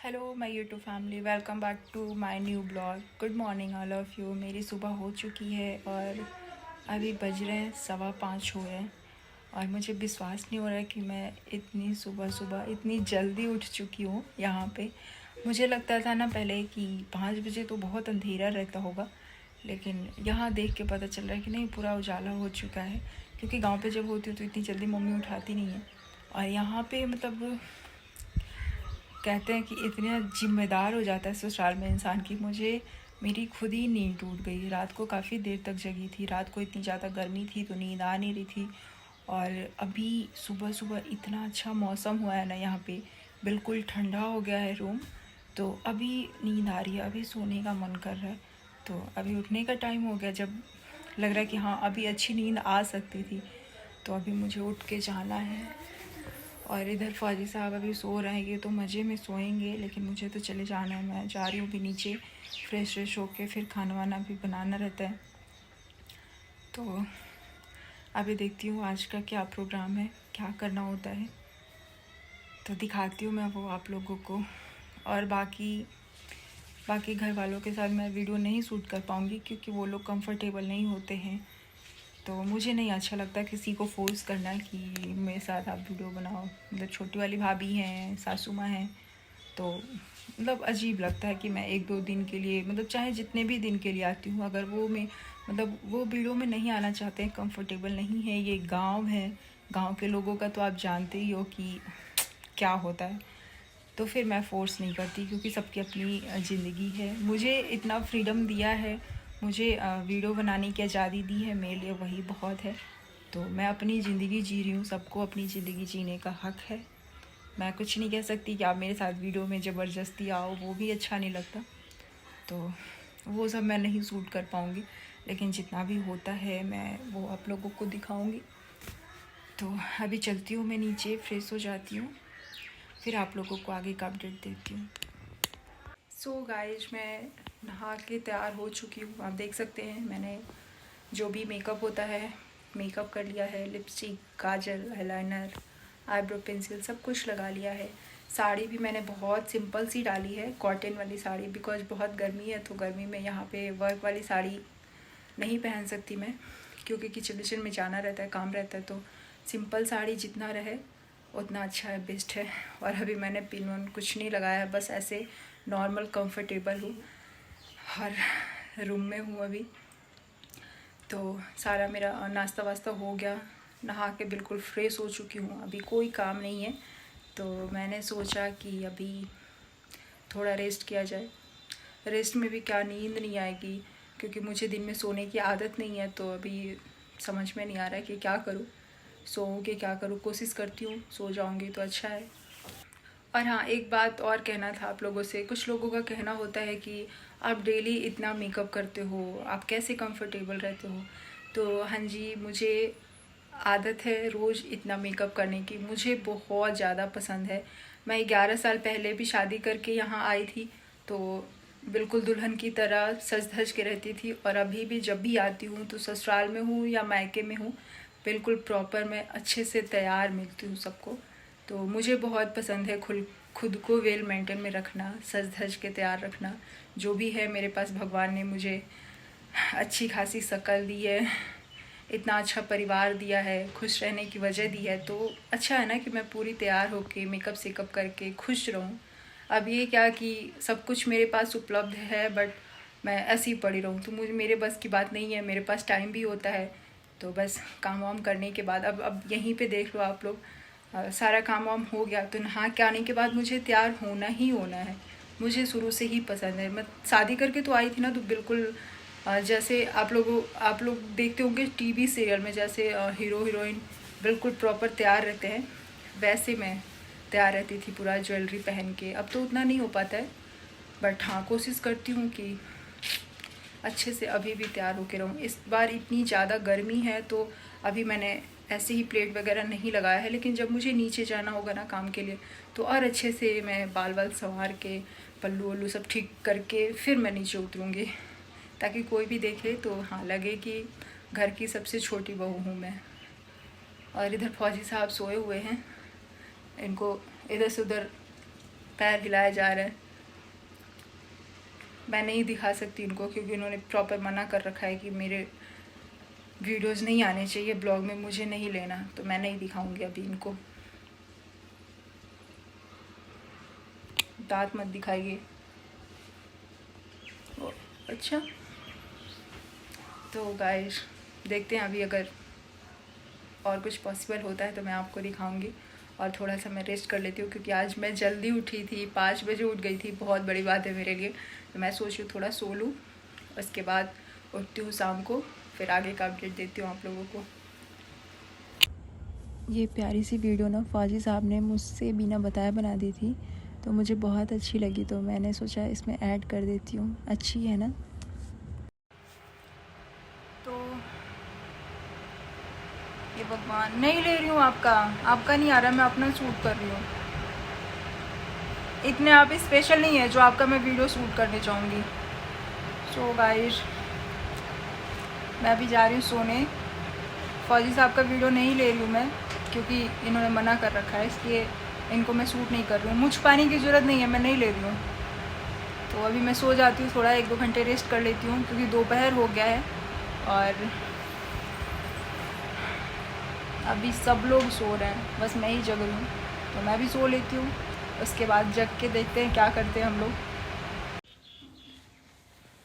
Hello my YouTube family, welcome back to my new blog. Good morning all of you. मेरी सुबह हो चुकी है और अभी बज रहे हैं 5:15 हो रहे हैं और मुझे विश्वास नहीं हो रहा है कि मैं इतनी सुबह सुबह इतनी जल्दी उठ चुकी हूँ यहाँ पे। मुझे लगता था ना पहले कि 5 बजे तो बहुत अंधेरा रहता होगा, लेकिन यहाँ देख के पता चल रहा है कि नहीं, पूरा उजाला हो चुका है। क्योंकि गांव पे जब होती हूँ तो इतनी जल्दी मम्मी उठाती नहीं है, और यहाँ पे मतलब कहते हैं कि इतना ज़िम्मेदार हो जाता है ससुराल में इंसान की। मुझे मेरी खुद ही नींद टूट गई। रात को काफ़ी देर तक जगी थी। रात को इतनी ज़्यादा गर्मी थी तो नींद आ नहीं रही थी, और अभी सुबह सुबह इतना अच्छा मौसम हुआ है ना यहाँ पे, बिल्कुल ठंडा हो गया है रूम। तो अभी नींद आ रही है, अभी सोने का मन कर रहा है। तो अभी उठने का टाइम हो गया, जब लग रहा है कि हाँ अभी अच्छी नींद आ सकती थी। तो अभी मुझे उठ के जाना है। और इधर फौजी साहब अभी सो रहेंगे तो मज़े में सोएंगे, लेकिन मुझे तो चले जाना है। मैं जा रही हूँ भी नीचे, फ्रेश व्रेश होके फिर खाना वाना भी बनाना रहता है। तो अभी देखती हूँ आज का क्या प्रोग्राम है, क्या करना होता है, तो दिखाती हूँ मैं वो आप लोगों को। और बाकी घर वालों के साथ मैं वीडियो नहीं शूट कर पाऊँगी क्योंकि वो लोग कंफर्टेबल नहीं होते हैं। तो मुझे नहीं अच्छा लगता किसी को फोर्स करना कि मेरे साथ आप वीडियो बनाओ। मतलब छोटी वाली भाभी हैं, सासू माँ हैं, तो मतलब अजीब लगता है कि मैं 1-2 दिन के लिए, मतलब चाहे जितने भी दिन के लिए आती हूँ, अगर वो में मतलब वो वीडियो में नहीं आना चाहते हैं, कंफर्टेबल नहीं है। ये गांव है, गांव के लोगों का तो आप जानते ही हो कि क्या होता है। तो फिर मैं फ़ोर्स नहीं करती क्योंकि सबकी अपनी ज़िंदगी है। मुझे इतना फ्रीडम दिया है, मुझे वीडियो बनाने की आज़ादी दी है, मेरे लिए वही बहुत है। तो मैं अपनी ज़िंदगी जी रही हूँ, सबको अपनी ज़िंदगी जीने का हक़ है। मैं कुछ नहीं कह सकती कि आप मेरे साथ वीडियो में ज़बरदस्ती आओ, वो भी अच्छा नहीं लगता। तो वो सब मैं नहीं शूट कर पाऊँगी, लेकिन जितना भी होता है मैं वो आप लोगों को दिखाऊँगी। तो अभी चलती हूँ मैं नीचे, फ्रेश हो जाती हूँ, फिर आप लोगों को आगे का अपडेट देती हूँ। सो गाइज, मैं नहा के तैयार हो चुकी हूँ। आप देख सकते हैं मैंने जो भी मेकअप होता है मेकअप कर लिया है। लिपस्टिक, काजल, आईलाइनर, आईब्रो पेंसिल सब कुछ लगा लिया है। साड़ी भी मैंने बहुत सिंपल सी डाली है, कॉटन वाली साड़ी, बिकॉज बहुत गर्मी है। तो गर्मी में यहाँ पे वर्क वाली साड़ी नहीं पहन सकती मैं, क्योंकि किचन में जाना रहता है, काम रहता है। तो सिंपल साड़ी जितना रहे उतना अच्छा है, बेस्ट है। और अभी मैंने पिन वन कुछ नहीं लगाया है, बस ऐसे नॉर्मल कंफर्टेबल हूँ। हर रूम में हूँ अभी। तो सारा मेरा नाश्ता वास्ता हो गया, नहा के बिल्कुल फ्रेश हो चुकी हूँ। अभी कोई काम नहीं है, तो मैंने सोचा कि अभी थोड़ा रेस्ट किया जाए। रेस्ट में भी क्या नींद नहीं आएगी, क्योंकि मुझे दिन में सोने की आदत नहीं है। तो अभी समझ में नहीं आ रहा है कि क्या करूँ, सोऊँ कि क्या करूँ। कोशिश करती हूँ सो जाऊँगी तो अच्छा है। और हाँ, एक बात और कहना था आप लोगों से। कुछ लोगों का कहना होता है कि आप डेली इतना मेकअप करते हो, आप कैसे कंफर्टेबल रहते हो। तो हाँ जी, मुझे आदत है रोज़ इतना मेकअप करने की, मुझे बहुत ज़्यादा पसंद है। मैं 11 साल पहले भी शादी करके यहाँ आई थी, तो बिल्कुल दुल्हन की तरह सज धज के रहती थी। और अभी भी जब भी आती हूँ, तो ससुराल में हूँ या मायके में हूँ, बिल्कुल प्रॉपर मैं अच्छे से तैयार मिलती हूँ सबको। तो मुझे बहुत पसंद है खुद को वेल मेंटेन में रखना, सज धज के तैयार रखना। जो भी है मेरे पास, भगवान ने मुझे अच्छी खासी शक्ल दी है, इतना अच्छा परिवार दिया है, खुश रहने की वजह दी है। तो अच्छा है ना कि मैं पूरी तैयार होके मेकअप सेकअप करके खुश रहूँ। अब ये क्या कि सब कुछ मेरे पास उपलब्ध है, बट मैं ऐसे ही पड़ी रहूँ तो मुझे मेरे बस की बात नहीं है। मेरे पास टाइम भी होता है, तो बस काम वाम करने के बाद अब यहीं पे देख लो आप लोग, सारा काम वाम हो गया तो नहा के आने के बाद मुझे तैयार होना ही होना है। मुझे शुरू से ही पसंद है। मैं शादी करके तो आई थी ना, तो बिल्कुल जैसे आप लोग देखते होंगे टीवी सीरियल में, जैसे हीरो हीरोइन बिल्कुल प्रॉपर तैयार रहते हैं, वैसे मैं तैयार रहती थी पूरा ज्वेलरी पहन के। अब तो उतना नहीं हो पाता है, बट हाँ कोशिश करती हूँ कि अच्छे से अभी भी तैयार होके रहूँ। इस बार इतनी ज़्यादा गर्मी है, तो अभी मैंने ऐसे ही प्लेट वगैरह नहीं लगाया है, लेकिन जब मुझे नीचे जाना होगा ना काम के लिए, तो और अच्छे से मैं बाल वाल संवार के, पल्लू वल्लू सब ठीक करके फिर मैं नीचे उतरूँगी, ताकि कोई भी देखे तो हाँ लगे कि घर की सबसे छोटी बहू हूँ मैं। और इधर फौजी साहब सोए हुए हैं, इनको इधर से उधर पैर हिलाया जा रहा है। मैं नहीं दिखा सकती इनको क्योंकि उन्होंने प्रॉपर मना कर रखा है कि मेरे वीडियोस नहीं आने चाहिए ब्लॉग में, मुझे नहीं लेना, तो मैं नहीं दिखाऊंगी अभी इनको। दांत मत दिखाइए। अच्छा, तो गाइस देखते हैं अभी, अगर और कुछ पॉसिबल होता है तो मैं आपको दिखाऊंगी। और थोड़ा सा मैं रेस्ट कर लेती हूँ क्योंकि आज मैं जल्दी उठी थी, 5 बजे उठ गई थी, बहुत बड़ी बात है मेरे लिए। तो मैं सोच रही हूँ थोड़ा सो लूँ, उसके बाद उठती हूँ शाम को, फिर आगे का अपडेट देती हूँ आप लोगों को। ये प्यारी सी वीडियो ना फौजी साहब ने मुझसे बिना बताए बना दी थी, तो मुझे बहुत अच्छी लगी, तो मैंने सोचा इसमें ऐड कर देती हूँ। अच्छी है ना? तो ये भगवान, नहीं ले रही हूँ आपका नहीं आ रहा, मैं अपना शूट कर रही हूँ। इतने आप स्पेशल नहीं है जो आपका मैं वीडियो शूट करने चाहूँगी। सो गाइस मैं भी जा रही हूँ सोने। फौजी साहब का वीडियो नहीं ले रही हूँ मैं क्योंकि इन्होंने मना कर रखा है, इसलिए इनको मैं शूट नहीं कर रही हूँ। मुझ पाने की ज़रूरत नहीं है, मैं नहीं ले रही हूँ। तो अभी मैं सो जाती हूँ, थोड़ा 1-2 घंटे रेस्ट कर लेती हूँ क्योंकि दोपहर हो गया है और अभी सब लोग सो रहे हैं, बस मैं ही जग रही हूँ। तो मैं भी सो लेती हूँ, उसके बाद जग के देखते हैं क्या करते हैं हम लोग।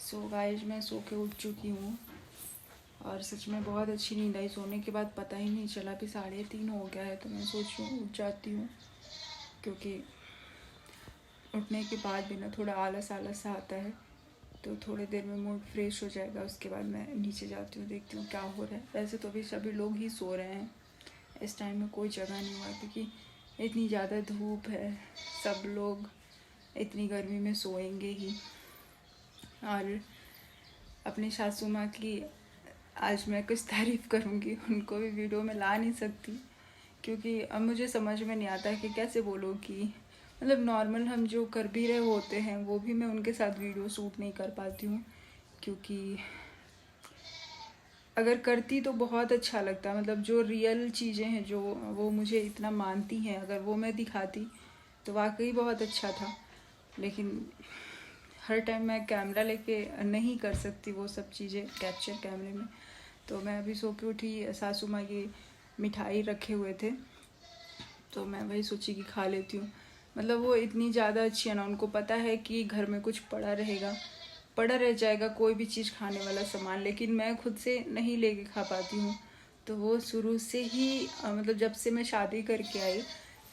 सो गाइस मैं सो के उठ चुकी हूँ और सच में बहुत अच्छी नींद आई। सोने के बाद पता ही नहीं चला, अभी 3:30 हो गया है। तो मैं सोच रही हूँ उठ जाती हूँ क्योंकि उठने के बाद भी ना थोड़ा आलस सा आता है, तो थोड़ी देर में मूड फ्रेश हो जाएगा। उसके बाद मैं नीचे जाती हूँ, देखती हूँ क्या हो रहा है। वैसे तो अभी सभी लोग ही सो रहे हैं, इस टाइम में कोई जगह नहीं हुआ क्योंकि इतनी ज़्यादा धूप है, सब लोग इतनी गर्मी में सोएंगे ही। और अपनी सासू माँ की आज मैं कुछ तारीफ़ करूँगी, उनको भी वीडियो में ला नहीं सकती क्योंकि अब मुझे समझ में नहीं आता कि कैसे बोलो कि मतलब नॉर्मल हम जो कर भी रहे होते हैं वो भी मैं उनके साथ वीडियो शूट नहीं कर पाती हूँ, क्योंकि अगर करती तो बहुत अच्छा लगता। मतलब जो रियल चीज़ें हैं जो वो मुझे इतना मानती हैं, अगर वो मैं दिखाती तो वाकई बहुत अच्छा था। लेकिन हर टाइम मैं कैमरा लेके नहीं कर सकती वो सब चीज़ें कैप्चर कैमरे में। तो मैं अभी सो के उठी, सासू माँ ये मिठाई रखे हुए थे तो मैं वही सोची कि खा लेती हूँ। मतलब वो इतनी ज़्यादा अच्छी है ना, उनको पता है कि घर में कुछ पड़ा रहेगा, पड़ा रह जाएगा कोई भी चीज़ खाने वाला सामान, लेकिन मैं खुद से नहीं लेके खा पाती हूँ। तो वो शुरू से ही मतलब जब से मैं शादी करके आई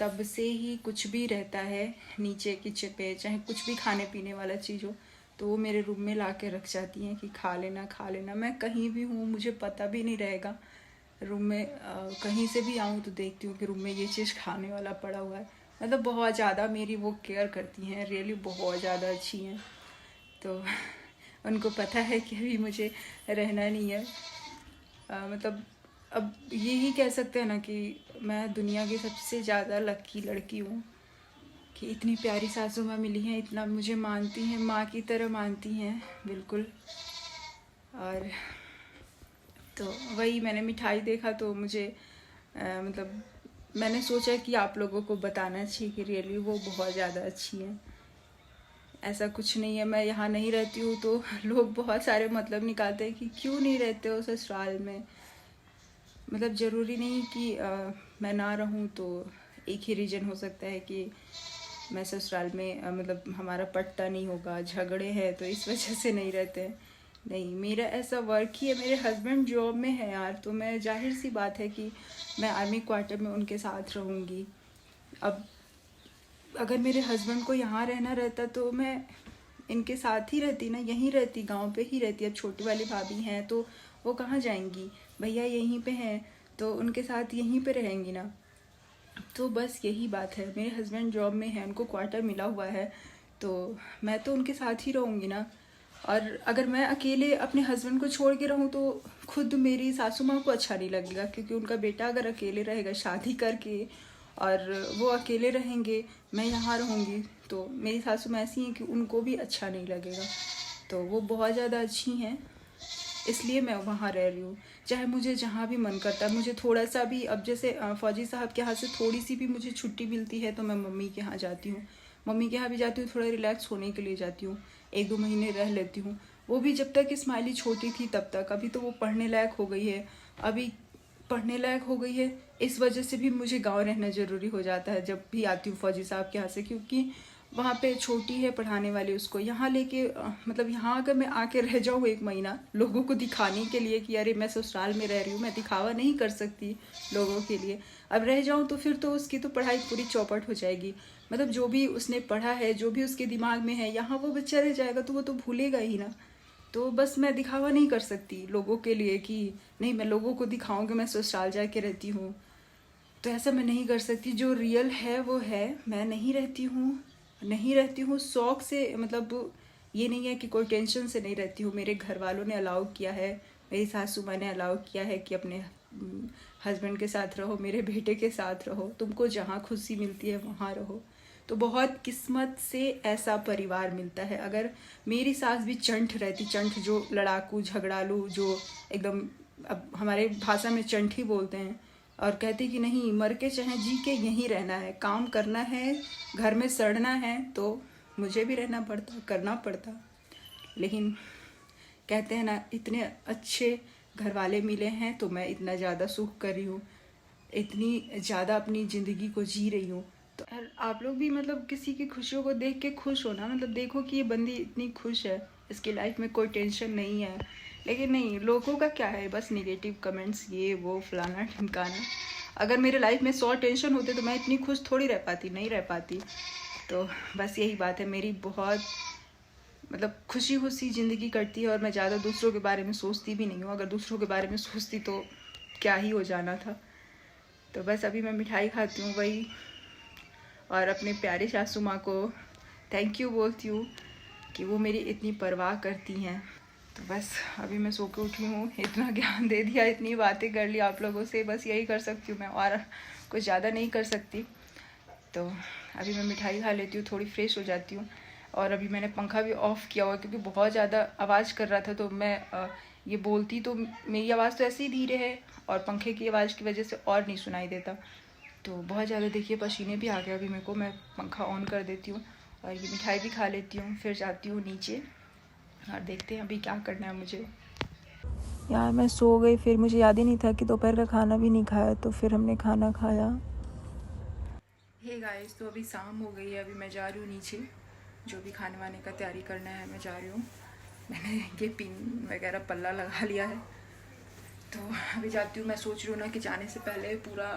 तब से ही कुछ भी रहता है नीचे किचन पे, चाहे कुछ भी खाने पीने वाला चीज़ हो तो वो मेरे रूम में ला के रख जाती हैं कि खा लेना खा लेना। मैं कहीं भी हूँ मुझे पता भी नहीं रहेगा, रूम में कहीं से भी आऊँ तो देखती हूँ कि रूम में ये चीज़ खाने वाला पड़ा हुआ है। मतलब बहुत ज़्यादा मेरी वो केयर करती हैं, रियली बहुत ज़्यादा अच्छी हैं। तो उनको पता है कि अभी मुझे रहना नहीं है। मतलब अब यही कह सकते हैं ना कि मैं दुनिया की सबसे ज़्यादा लकी लड़की हूँ कि इतनी प्यारी सासू माँ मिली हैं, इतना मुझे मानती हैं, माँ की तरह मानती हैं बिल्कुल। और तो वही मैंने मिठाई देखा तो मुझे मतलब मैंने सोचा कि आप लोगों को बताना चाहिए कि रियली वो बहुत ज़्यादा अच्छी हैं। ऐसा कुछ नहीं है, मैं यहाँ नहीं रहती हूँ तो लोग बहुत सारे मतलब निकालते हैं कि क्यों नहीं रहते हो ससुराल में। मतलब ज़रूरी नहीं कि मैं ना रहूँ, तो एक ही रीज़न हो सकता है कि मैं ससुराल में मतलब हमारा पटता नहीं होगा, झगड़े हैं तो इस वजह से नहीं रहते हैं। नहीं, मेरा ऐसा वर्क ही है, मेरे हस्बैंड जॉब में है यार, तो मैं जाहिर सी बात है कि मैं आर्मी क्वार्टर में उनके साथ रहूँगी। अब अगर मेरे हस्बैंड को यहाँ रहना रहता तो मैं इनके साथ ही रहती ना, यहीं रहती, गांव पे ही रहती। अब छोटी वाली भाभी हैं तो वो कहाँ जाएंगी, भैया यहीं पे हैं तो उनके साथ यहीं पे रहेंगी ना। तो बस यही बात है, मेरे हस्बैंड जॉब में है, उनको क्वार्टर मिला हुआ है तो मैं तो उनके साथ ही रहूँगी ना। और अगर मैं अकेले अपने हस्बैंड को छोड़ के रहूँ तो खुद मेरी सासू माँ को अच्छा नहीं लगेगा, क्योंकि उनका बेटा अगर अकेले रहेगा शादी करके और वो अकेले रहेंगे, मैं यहाँ रहूँगी, तो मेरी सासू माँ ऐसी हैं कि उनको भी अच्छा नहीं लगेगा। तो वो बहुत ज़्यादा अच्छी हैं, इसलिए मैं वहाँ रह रही हूँ। चाहे मुझे जहाँ भी मन करता है, मुझे थोड़ा सा भी, अब जैसे फौजी साहब के यहाँ से थोड़ी सी भी मुझे छुट्टी मिलती है तो मैं मम्मी के यहाँ जाती हूँ। मम्मी के यहाँ भी जाती हूँ, थोड़ा रिलैक्स होने के लिए जाती हूँ, 1-2 महीने रह लेती हूँ। वो भी जब तक स्माइली छोटी थी तब तक। अभी तो वो पढ़ने लायक हो गई है, अभी पढ़ने लायक हो गई है, इस वजह से भी मुझे गांव रहना ज़रूरी हो जाता है जब भी आती हूँ फौजी साहब के यहाँ से, क्योंकि वहाँ पे छोटी है पढ़ाने वाली, उसको यहाँ लेके मतलब यहाँ अगर मैं आके रह जाऊँ 1 महीना लोगों को दिखाने के लिए कि अरे मैं ससुराल में रह रही हूँ, मैं दिखावा नहीं कर सकती लोगों के लिए, अब रह जाऊँ तो फिर तो उसकी तो पढ़ाई पूरी चौपट हो जाएगी। मतलब जो भी उसने पढ़ा है, जो भी उसके दिमाग में है, यहाँ वो बच्चा रह जाएगा तो वो तो भूलेगा ही ना। तो बस मैं दिखावा नहीं कर सकती लोगों के लिए कि नहीं मैं लोगों को दिखाऊं कि मैं ससुराल जाके रहती हूँ, तो ऐसा मैं नहीं कर सकती। जो रियल है वो है, मैं नहीं रहती हूँ शौक से, मतलब ये नहीं है कि कोई टेंशन से नहीं रहती हूँ। मेरे घर वालों ने अलाउ किया है, मेरी सासू माँ ने अलाउ किया है कि अपने हस्बैंड के साथ रहो, मेरे बेटे के साथ रहो, तुमको जहाँ खुशी मिलती है वहाँ रहो। तो बहुत किस्मत से ऐसा परिवार मिलता है। अगर मेरी सास भी चंठ रहती, चंठ जो लड़ाकू झगड़ालू, जो एकदम अब हमारे भाषा में चंठ ही बोलते हैं, और कहती कि नहीं मर के चाहे जी के यहीं रहना है, काम करना है, घर में सड़ना है, तो मुझे भी रहना पड़ता, करना पड़ता। लेकिन कहते हैं ना, इतने अच्छे घर वाले मिले हैं तो मैं इतना ज़्यादा सुख कर रही हूँ, इतनी ज़्यादा अपनी ज़िंदगी को जी रही हूँ। तो यार आप लोग भी मतलब किसी की खुशियों को देख के खुश हो ना, मतलब देखो कि ये बंदी इतनी खुश है, इसकी लाइफ में कोई टेंशन नहीं है। लेकिन नहीं, लोगों का क्या है, बस नेगेटिव कमेंट्स, ये वो फलाना ढिमकाना। अगर मेरे लाइफ में 100 टेंशन होते तो मैं इतनी खुश थोड़ी रह पाती, नहीं रह पाती। तो बस यही बात है, मेरी बहुत मतलब खुशी खुशी ज़िंदगी कटती है, और मैं ज़्यादा दूसरों के बारे में सोचती भी नहीं हूँ। अगर दूसरों के बारे में सोचती तो क्या ही हो जाना था। तो बस अभी मैं मिठाई खाती हूँ वही, और अपने प्यारे सासू माँ को थैंक यू बोलती हूँ कि वो मेरी इतनी परवाह करती हैं। तो बस अभी मैं सो के उठी हूँ, इतना ज्ञान दे दिया, इतनी बातें कर ली आप लोगों से, बस यही कर सकती हूँ मैं, और कुछ ज़्यादा नहीं कर सकती। तो अभी मैं मिठाई खा लेती हूँ, थोड़ी फ्रेश हो जाती हूँ। और अभी मैंने पंखा भी ऑफ़ किया हुआ क्योंकि बहुत ज़्यादा आवाज़ कर रहा था, तो मैं ये बोलती तो मेरी आवाज़ तो ऐसे ही धीरे है, और पंखे की आवाज़ की वजह से और नहीं सुनाई देता। तो बहुत ज़्यादा देखिए पसीने भी आ गए अभी मेरे को। मैं पंखा ऑन कर देती हूँ और ये मिठाई भी खा लेती हूँ, फिर जाती हूँ नीचे और देखते हैं अभी क्या करना है मुझे। यार मैं सो गई, फिर मुझे याद ही नहीं था कि दोपहर का खाना भी नहीं खाया, तो फिर हमने खाना खाया। हे गाइस, तो अभी शाम हो गई है, अभी मैं जा रही हूँ नीचे, जो भी खाने वाने का तैयारी करना है मैं जा रही हूँ। मैंने ये पिन वगैरह पल्ला लगा लिया है, तो अभी जाती हूँ। मैं सोच रही हूँ ना कि जाने से पहले पूरा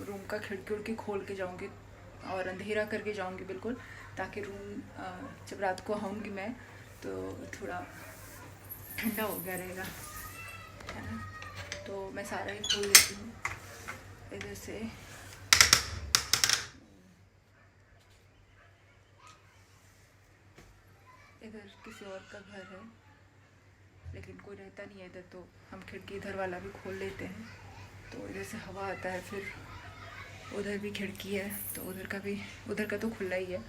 रूम का खिड़की उड़की खोल के जाऊँगी और अंधेरा करके जाऊँगी बिल्कुल, ताकि रूम जब रात को आऊँगी मैं तो थोड़ा ठंडा हो गया रहेगा, है ना। तो मैं सारा ही खोल देती हूँ इधर से। इधर किसी और का घर है लेकिन कोई रहता नहीं है इधर, तो हम खिड़की इधर वाला भी खोल लेते हैं, तो इधर से हवा आता है। फिर उधर भी खिड़की है तो उधर का तो खुला ही है,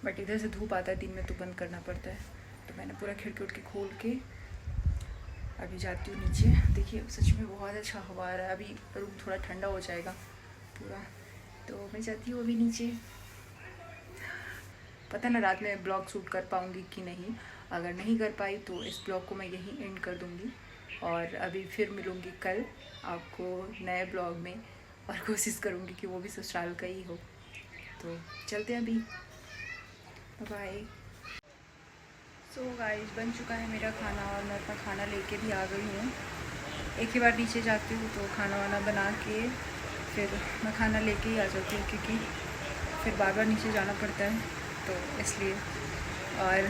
बट इधर से धूप आता है दिन में तो बंद करना पड़ता है। तो मैंने पूरा खिड़की उड़ के खोल के अभी जाती हूँ नीचे। देखिए सच में बहुत अच्छा हवा आ रहा है, अभी रूम थोड़ा ठंडा हो जाएगा पूरा, तो मैं जाती हूँ अभी नीचे। पता ना रात में ब्लॉग शूट कर पाऊँगी कि नहीं, अगर नहीं कर पाई तो इस ब्लॉग को मैं यहीं एंड कर दूँगी, और अभी फिर मिलूँगी कल आपको नए ब्लॉग में, और कोशिश करूँगी कि वो भी ससुराल का ही हो। तो चलते हैं अभी, बाय। सो गाइस, बन चुका है मेरा खाना और मैं अपना खाना लेके भी आ गई हूँ। एक ही बार नीचे जाती हूँ तो खाना वाना बना के फिर मैं खाना लेके ही आ जाती हूँ, क्योंकि फिर बार बार नीचे जाना पड़ता है, तो इसलिए। और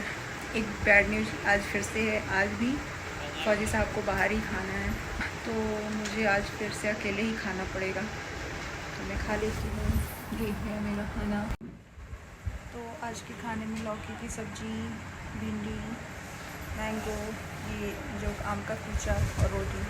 एक बैड न्यूज़ आज फिर से है, आज भी फौजी साहब को बाहर ही खाना है, तो मुझे आज फिर से अकेले ही खाना पड़ेगा, तो मैं खा लेती हूँ। ये है मेरा खाना। तो आज के खाने में लौकी की सब्ज़ी, भिंडी, मैंगो, ये जो आम का कूचा और रोटी।